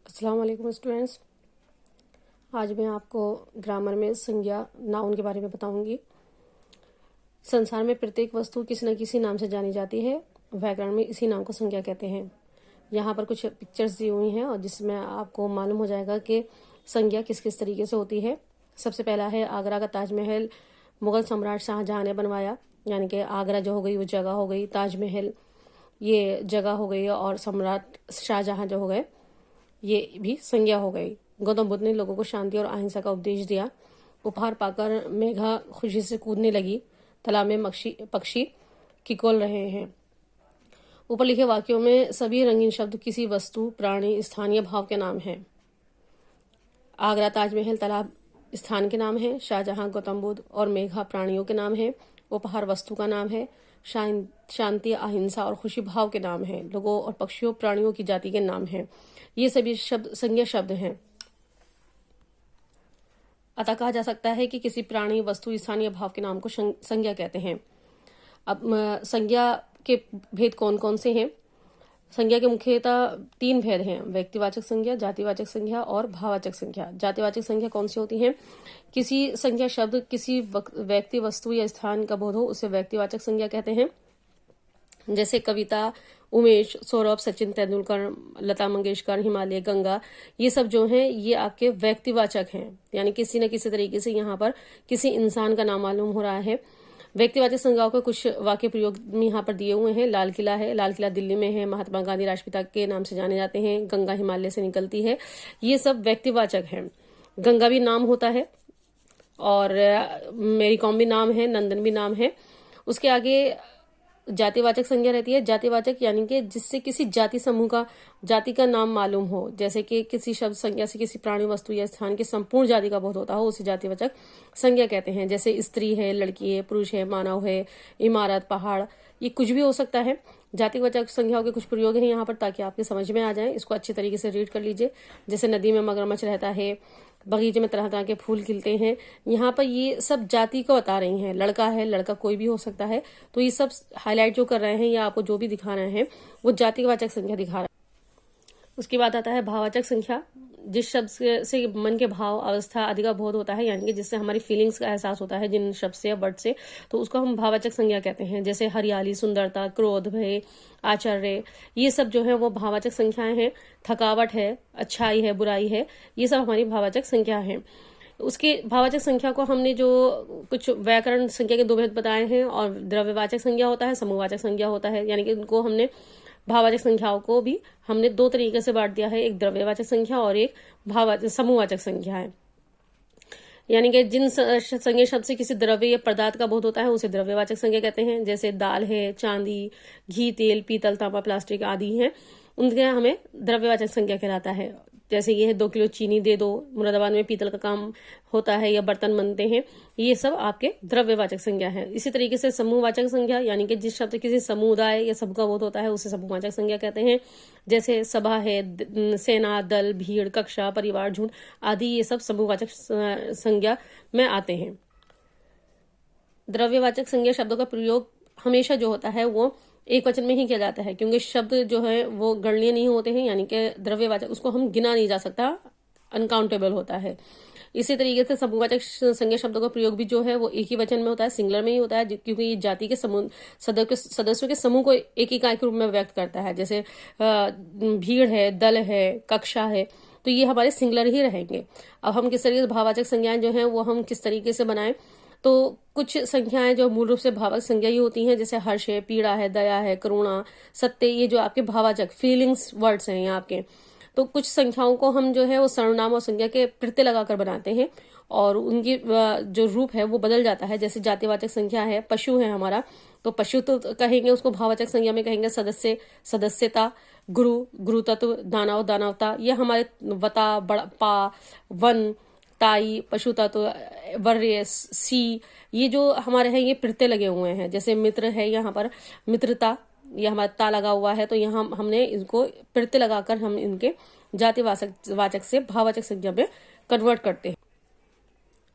अस्सलाम वालेकुम स्टूडेंट्स। आज मैं आपको ग्रामर में संज्ञा नाउन के बारे में बताऊंगी। संसार में प्रत्येक वस्तु किसी न किसी नाम से जानी जाती है। व्याकरण में इसी नाम को संज्ञा कहते हैं। यहाँ पर कुछ पिक्चर्स दी हुई हैं और जिसमें आपको मालूम हो जाएगा कि संज्ञा किस किस तरीके से होती है। सबसे पहला है आगरा का ताजमहल मुगल सम्राट शाहजहां ने बनवाया, यानी कि आगरा जो हो गई वो जगह हो गई, ताजमहल ये जगह हो गई और सम्राट शाहजहां जो हो गए ये भी संज्ञा हो गई। गौतम बुद्ध ने लोगों को शांति और अहिंसा का उपदेश दिया। उपहार पाकर मेघा खुशी से कूदने लगी, तालाब में पक्षी किकोल रहे हैं। ऊपर लिखे वाक्यों में सभी रंगीन शब्द किसी वस्तु, प्राणी, स्थानीय भाव के नाम हैं। आगरा ताजमहल तालाब स्थान के नाम है, शाहजहां गौतम बुद्ध और मेघा प्राणियों के नाम है, उपहार वस्तु का नाम है, शांति, अहिंसा और खुशी भाव के नाम है, लोगों और पक्षियों प्राणियों की जाति के नाम हैं। ये सभी शब्द संज्ञा शब्द हैं। अतः कहा जा सकता है कि किसी प्राणी, वस्तु, स्थानीय भाव के नाम को संज्ञा कहते हैं। अब संज्ञा के भेद कौन कौन से हैं? संज्ञा के मुख्यतः 3 भेद हैं: व्यक्तिवाचक संज्ञा, जातिवाचक संज्ञा और भाववाचक संज्ञा। जातिवाचक संज्ञा कौन सी होती है? किसी संज्ञा शब्द किसी व्यक्ति, वस्तु या स्थान का बोध हो उसे व्यक्तिवाचक संज्ञा कहते हैं। जैसे कविता, उमेश, सौरभ, सचिन तेंदुलकर, लता मंगेशकर, हिमालय, गंगा, ये सब जो हैं ये आपके व्यक्तिवाचक हैं, यानी किसी न किसी तरीके से यहाँ पर किसी इंसान का नाम मालूम हो रहा है। व्यक्तिवाचक संज्ञाओं के कुछ वाक्य प्रयोग यहाँ पर दिए हुए हैं। लाल किला है, लाल किला दिल्ली में है, महात्मा गांधी राष्ट्रपिता के नाम से जाने जाते हैं, गंगा हिमालय से निकलती है, ये सब व्यक्तिवाचक हैं। गंगा भी नाम होता है और मेरी कॉम भी नाम है, नंदन भी नाम है। उसके आगे जातिवाचक संज्ञा रहती है। जातिवाचक यानी कि जिससे किसी जाति समूह का, जाति का नाम मालूम हो, जैसे कि किसी शब्द संज्ञा से किसी प्राणी, वस्तु या स्थान की संपूर्ण जाति का बोध होता हो उसे जातिवाचक संज्ञा कहते हैं। जैसे स्त्री है, लड़की है, पुरुष है, मानव है, इमारत, पहाड़, ये कुछ भी हो सकता है। जातिवाचक संज्ञाओं के कुछ प्रयोग हैं यहाँ पर ताकि आपके समझ में आ जाए। इसको अच्छी तरीके से रीड कर लीजिए। जैसे नदी में मगरमच्छ रहता है, बगीचे में तरह तरह के फूल खिलते हैं, यहाँ पर ये सब जाति को बता रही हैं। लड़का है, लड़का कोई भी हो सकता है। तो ये सब हाईलाइट जो कर रहे हैं या आपको जो भी दिखा रहे हैं वो जातिवाचक संज्ञा दिखा रहा है। उसके बाद आता है भाववाचक संख्या। जिस शब्द से मन के भाव, अवस्था आदि का बोध होता है, यानी कि जिससे हमारी फीलिंग्स का एहसास होता है जिन शब्द से या वर्ड से, तो उसको हम भाववाचक संज्ञा कहते हैं। जैसे हरियाली, सुंदरता, क्रोध, भय, आश्चर्य, ये सब जो है वो भाववाचक संख्याएं हैं। थकावट है, अच्छाई है, बुराई है, ये सब हमारी भाववाचक संख्या है। उसके भाववाचक संख्या को हमने जो कुछ व्याकरण संख्या के 2 भेद बताए हैं, और द्रव्यवाचक संज्ञा होता है, समूहवाचक संज्ञा होता है, यानी कि उनको हमने भाववाचक संख्याओं को भी हमने 2 तरीके से बांट दिया है, एक द्रव्यवाचक संख्या और एक समूहवाचक संख्या है। यानी कि जिन संज्ञा शब्द से किसी द्रव्य या पदार्थ का बोध होता है उसे द्रव्यवाचक संज्ञा कहते हैं। जैसे दाल है, चांदी, घी, तेल, पीतल, तांबा, प्लास्टिक आदि हैं, उनके हमें द्रव्यवाचक संज्ञा कहलाता है। जैसे ये है 2 किलो चीनी दे दो, मुरादाबाद में पीतल का काम होता है या बर्तन बनते हैं, ये सब आपके द्रव्यवाचक संज्ञा है। इसी तरीके से समूहवाचक संज्ञा, यानी कि जिस शब्द किसी समुदाय या सबका बोध होता है उसे समूहवाचक संज्ञा कहते हैं। जैसे सभा है, सेना, दल, भीड़, कक्षा, परिवार, झुंड आदि, ये सब समूहवाचक संज्ञा में आते हैं। द्रव्यवाचक संज्ञा शब्दों का प्रयोग हमेशा जो होता है वो एक वचन में ही किया जाता है, क्योंकि शब्द जो है वो गणनीय नहीं होते हैं, यानी कि द्रव्यवाचक उसको हम गिना नहीं जा सकता, अनकाउंटेबल होता है। इसी तरीके से समूहवाचक संज्ञा शब्दों का प्रयोग भी जो है वो एक ही वचन में होता है, सिंगुलर में ही होता है, क्योंकि ये जाति के सदस्यों के समूह को एक इकाई के रूप में व्यक्त करता है। जैसे भीड़ है, दल है, कक्षा है, तो ये हमारे सिंगुलर ही रहेंगे। अब हम किस तरीके से भाववाचक संज्ञाएं जो है वो हम किस तरीके से बनाएं, तो कुछ संख्याएं जो मूल रूप से भाववाचक संज्ञा ही होती हैं, जैसे हर्ष है, पीड़ा है, दया है, करुणा, सत्य, ये जो आपके भाववाचक फीलिंग्स वर्ड्स हैं यहाँ आपके। तो कुछ संख्याओं को हम जो है वो सर्वनाम और संज्ञा के प्रत्यय लगाकर बनाते हैं और उनकी जो रूप है वो बदल जाता है। जैसे जातिवाचक संख्या है, पशु है हमारा, तो पशु तो कहेंगे उसको भाववाचक संज्ञा में कहेंगे सदस्य, सदस्यता, गुरु, गुरुतत्व, दानव, दानवता, ये हमारे वता, बड़पा, वन, ताई, पशु तत्व, वर्य, सी, ये जो हमारे हैं ये प्रत्यय लगे हुए हैं। जैसे मित्र है, यहाँ पर मित्रता, ये हमारा ता लगा हुआ है, तो यहाँ हमने इनको प्रत्यय लगाकर हम इनके जातिवाचक से भाववाचक संज्ञा में कन्वर्ट करते हैं।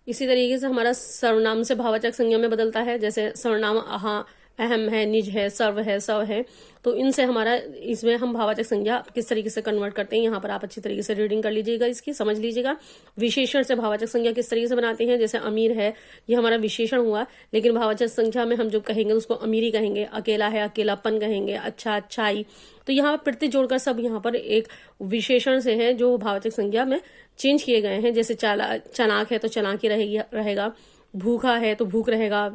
इसी तरीके से हमारा सर्वनाम से भाववाचक संज्ञा में बदलता है। जैसे सर्वनाम आहा, अहम है, निज है, सर्व है, सब है। तो इनसे हमारा इसमें हम भाववाचक संज्ञा किस तरीके से कन्वर्ट करते हैं, यहाँ पर आप अच्छी तरीके से रीडिंग कर लीजिएगा, इसकी समझ लीजिएगा। विशेषण से भाववाचक संज्ञा किस तरीके से बनाते हैं, जैसे अमीर है, ये हमारा विशेषण हुआ, लेकिन भाववाचक संख्या में हम जो कहेंगे उसको अमीरी कहेंगे, अकेला है अकेलापन कहेंगे, अच्छा अच्छाई। तो यहाँ पर प्रत्यय जोड़कर सब यहाँ पर एक विशेषण से है जो भाववाचक संज्ञा में चेंज किए गए हैं। जैसे चालाक है तो चालाकी रहेगा, भूखा है तो भूख रहेगा,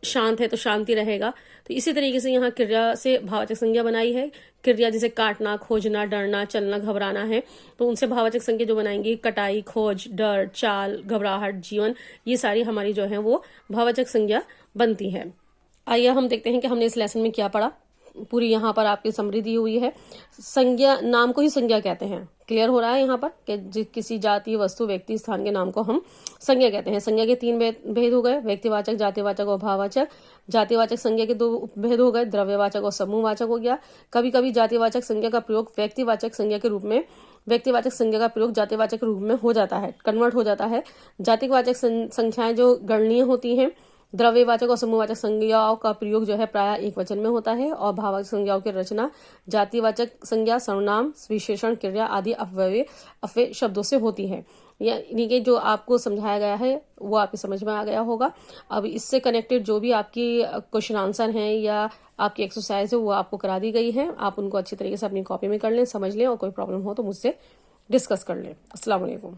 शांत है तो शांति रहेगा। तो इसी तरीके से यहाँ क्रिया से भाववाचक संज्ञा बनाई है। क्रिया जैसे काटना, खोजना, डरना, चलना, घबराना है, तो उनसे भाववाचक संज्ञा जो बनाएंगी कटाई, खोज, डर, चाल, घबराहट, जीवन, ये सारी हमारी जो है वो भाववाचक संज्ञा बनती है। आइए हम देखते हैं कि हमने इस लेसन में क्या पढ़ा। पूरी यहाँ पर आपकी समरी दी हुई है। संज्ञा, नाम को ही संज्ञा कहते हैं। क्लियर हो रहा है यहाँ पर कि किसी जाति, वस्तु, व्यक्ति, स्थान के नाम को हम संज्ञा कहते हैं। संज्ञा के 3 भेद हो गए, व्यक्तिवाचक, जातिवाचक और भाववाचक। जातिवाचक संज्ञा के 2 भेद हो गए, द्रव्यवाचक और समूहवाचक हो गया। कभी कभी जातिवाचक संज्ञा का प्रयोग व्यक्तिवाचक संज्ञा के रूप में, व्यक्तिवाचक संज्ञा का प्रयोग जातिवाचक के रूप में हो जाता है, कन्वर्ट हो जाता है। जातिवाचक संख्याएं जो गणनीय होती हैं, द्रव्यवाचक और समूहवाचक संज्ञाओं का प्रयोग जो है प्रायः एक वचन में होता है, और भाववाचक संज्ञाओं की रचना जातिवाचक संज्ञा, सर्वनाम, विशेषण, क्रिया आदि अव्यय शब्दों से होती है। यानी कि जो आपको समझाया गया है वो आपकी समझ में आ गया होगा। अब इससे कनेक्टेड जो भी आपकी क्वेश्चन आंसर हैं या आपकी एक्सरसाइज है वो आपको करा दी गई है। आप उनको अच्छी तरीके से अपनी कॉपी में कर लें, समझ लें, और कोई प्रॉब्लम हो तो मुझसे डिस्कस कर लें। अस्सलाम वालेकुम।